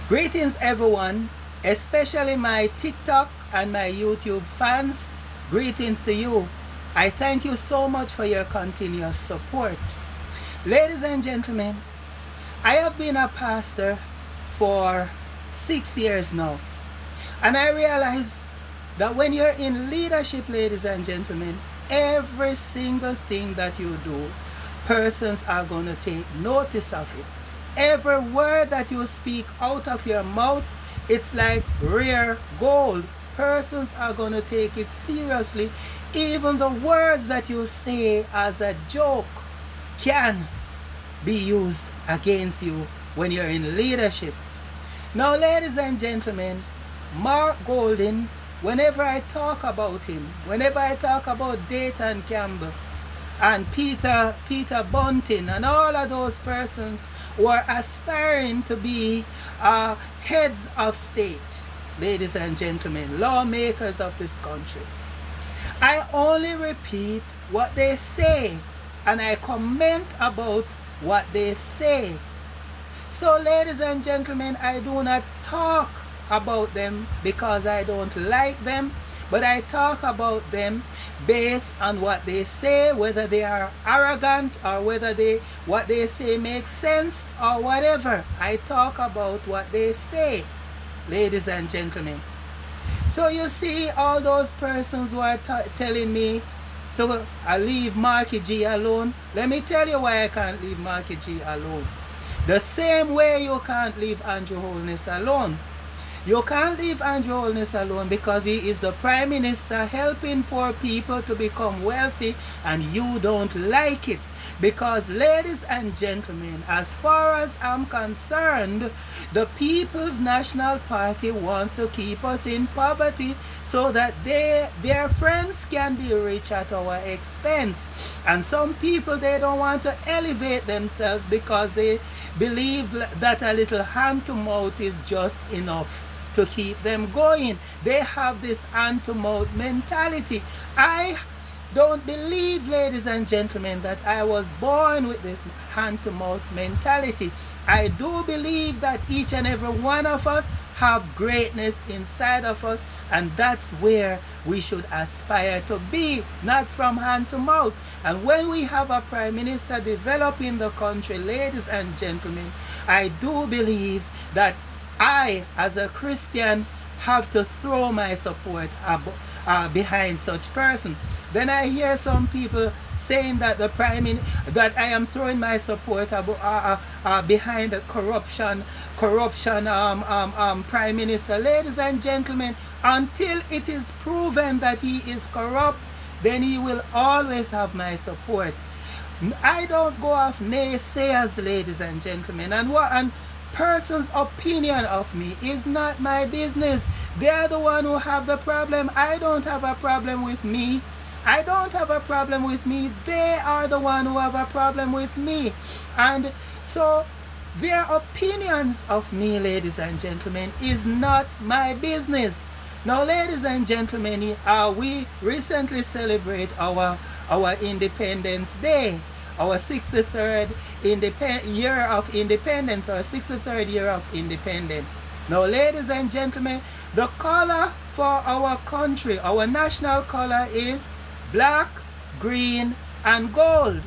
Greetings, everyone, especially my TikTok and my YouTube fans. Greetings to you. I thank you so much for your continuous support. Ladies and gentlemen, I have been a pastor for 6 years now, and I realize that when you're in leadership, ladies and gentlemen, every single thing that you do, persons are going to take notice of it. Every word that you speak out of your mouth, it's like rare gold. Persons are going to take it seriously. Even the words that you say as a joke can be used against you when you're in leadership. Now, ladies and gentlemen, Mark Golding, whenever I talk about him, whenever I talk about Dayton Campbell and Peter Bunting and all of those persons who are aspiring to be heads of state, ladies and gentlemen, lawmakers of this country, I only repeat what they say and I comment about what they say. So, ladies and gentlemen, I do not talk about them because I don't like them, but I talk about them based on what they say, whether they are arrogant or whether what they say makes sense or whatever. I talk about what they say, ladies and gentlemen. So you see all those persons who are telling me to leave Marky G alone. Let me tell you why I can't leave Marky G alone. The same way you can't leave Andrew Holness alone. You can't leave Andrew Holness alone because he is the Prime Minister helping poor people to become wealthy and you don't like it. Because, ladies and gentlemen, as far as I'm concerned, the People's National Party wants to keep us in poverty so that their friends can be rich at our expense. And some people, they don't want to elevate themselves because they believe that a little hand to mouth is just enough to keep them going. They have this hand to mouth mentality. I don't believe, ladies and gentlemen, that I was born with this hand to mouth mentality. I do believe that each and every one of us have greatness inside of us, and that's where we should aspire to be, not from hand to mouth. And when we have a Prime Minister developing the country, ladies and gentlemen, I do believe that I, as a Christian, have to throw my support behind such person. Then I hear some people saying that that I am throwing my support behind the corruption Prime Minister. Ladies and gentlemen, until it is proven that he is corrupt, then he will always have my support. I don't go off naysayers, ladies and gentlemen, and person's opinion of me is not my business. They are the one who have the problem. I don't have a problem with me. I don't have a problem with me. They are the one who have a problem with me. And so their opinions of me, ladies and gentlemen, is not my business. Now, ladies and gentlemen, we recently celebrate our Independence Day, our 63rd year of independence, our 63rd year of independence. Now, ladies and gentlemen, the color for our country, our national color is black, green, and gold.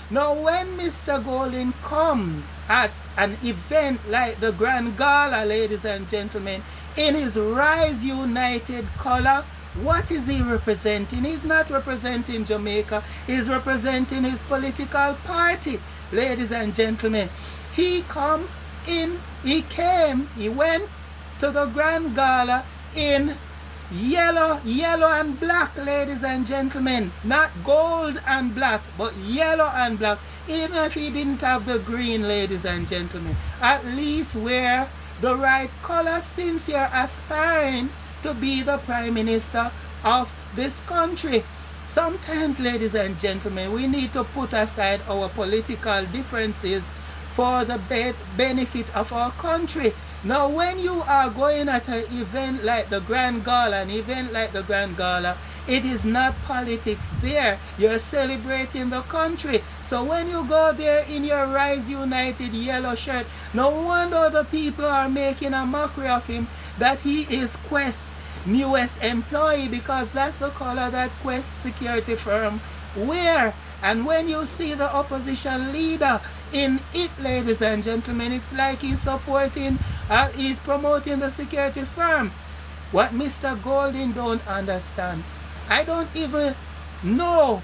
Now, when Mr. Golding comes at an event like the Grand Gala, ladies and gentlemen, in his Rise United color, what is he representing? He's not representing Jamaica. He's representing his political party. Ladies and gentlemen, he went to the Grand Gala in yellow and black, ladies and gentlemen. Not gold and black, but yellow and black. Even if he didn't have the green, ladies and gentlemen, at least wear the right color since you're aspiring to be the Prime Minister of this country. Sometimes, ladies and gentlemen, we need to put aside our political differences for the benefit of our country. Now, when you are going at an event like the Grand Gala, It is not politics there. You're celebrating the country. So when you go there in your Rise United yellow shirt, no wonder the people are making a mockery of him, that he is Quest newest employee, because that's the color that Quest security firm wear. And when you see the opposition leader in it, ladies and gentlemen, it's like he's supporting, he's promoting the security firm. What Mr. Golding don't understand, I don't even know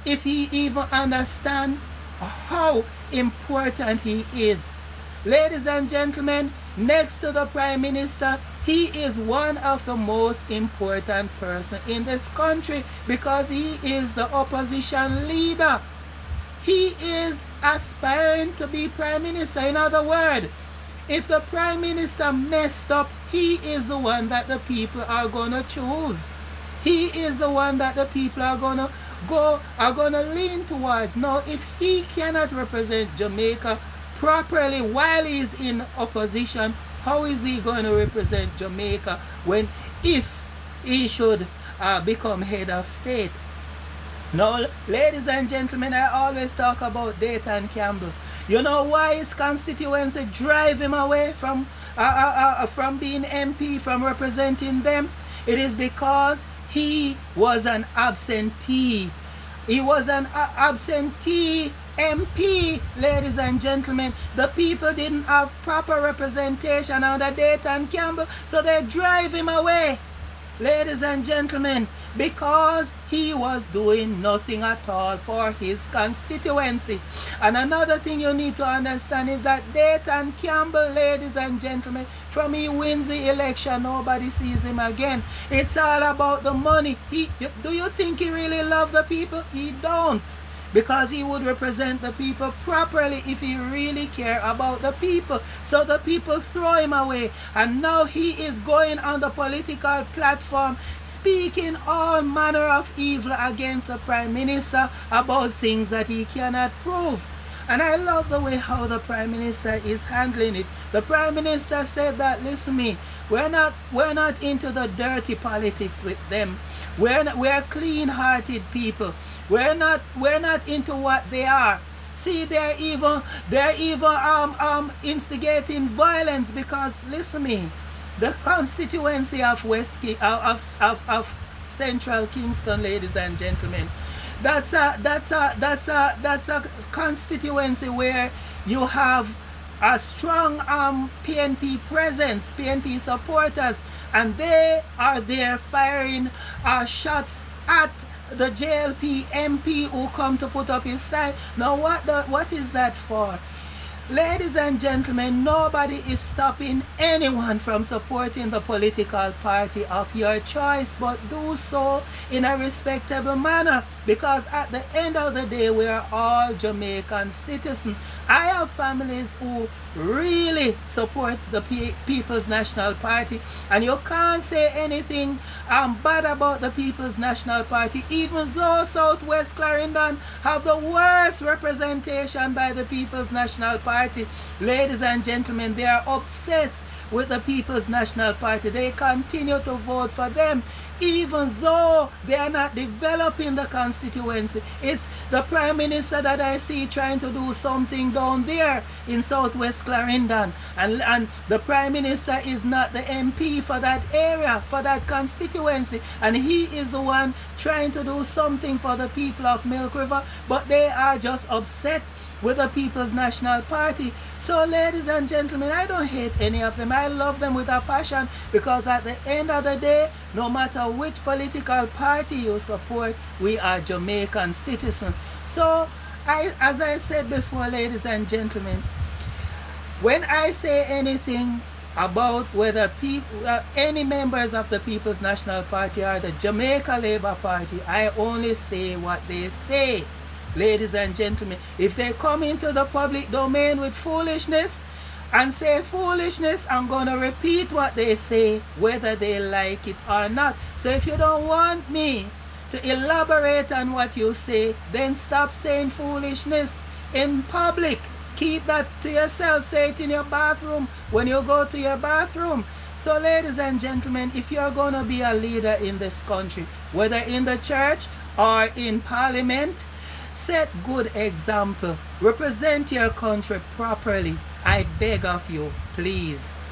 if he even understand how important he is. Ladies and gentlemen, next to the Prime Minister, he is one of the most important person in this country, because he is the opposition leader. He is aspiring to be Prime Minister. In other words, if the Prime Minister messed up, he is the one that the people are going to choose. He is the one that the people are going to lean towards. Now, if he cannot represent Jamaica properly while he's in opposition, how is he going to represent Jamaica if he should become head of state? Now, ladies and gentlemen, I always talk about Dayton Campbell. You know why his constituency drive him away from being MP, from representing them? It is because he was an absentee. He was an absentee MP, ladies and gentlemen. The people didn't have proper representation under Dayton Campbell, so they drive him away, ladies and gentlemen, because he was doing nothing at all for his constituency. And another thing you need to understand is that Dayton Campbell, ladies and gentlemen, from he wins the election, nobody sees him again. It's all about the money. Do you think he really loves the people? He don't. Because he would represent the people properly if he really care about the people. So the people throw him away, and now he is going on the political platform speaking all manner of evil against the Prime Minister about things that he cannot prove. And I love the way how the Prime Minister is handling it. The Prime Minister said that, listen me, we're not into the dirty politics with them. We're clean-hearted people. We're not into what they are. See, they're even instigating violence, because listen me, the constituency of of Central Kingston, ladies and gentlemen, that's a constituency where you have a strong PNP presence, PNP supporters, and they are there firing shots at the JLP MP who come to put up his sign. Now what is that for? Ladies and gentlemen, nobody is stopping anyone from supporting the political party of your choice, but do so in a respectable manner, because at the end of the day, we are all Jamaican citizens. I have families who really support the People's National Party, and you can't say anything bad about the People's National Party, even though Southwest Clarendon have the worst representation by the People's National Party. Ladies and gentlemen, they are obsessed with the People's National Party. They continue to vote for them, even though they are not developing the constituency. It's the Prime Minister that I see trying to do something down there in Southwest Clarendon, and the Prime Minister is not the MP for that area, for that constituency, and he is the one trying to do something for the people of Milk River, but they are just upset with the People's National Party. So ladies and gentlemen, I don't hate any of them. I love them with a passion, because at the end of the day, no matter which political party you support, we are Jamaican citizens. So as I said before, ladies and gentlemen, when I say anything about whether any members of the People's National Party or the Jamaica Labour Party, I only say what they say. Ladies and gentlemen, if they come into the public domain with foolishness and say foolishness, I'm going to repeat what they say, whether they like it or not. So if you don't want me to elaborate on what you say, then stop saying foolishness in public. Keep that to yourself. Say it in your bathroom when you go to your bathroom. So ladies and gentlemen, if you're going to be a leader in this country, whether in the church or in parliament, set good example. Represent your country properly. I beg of you, please.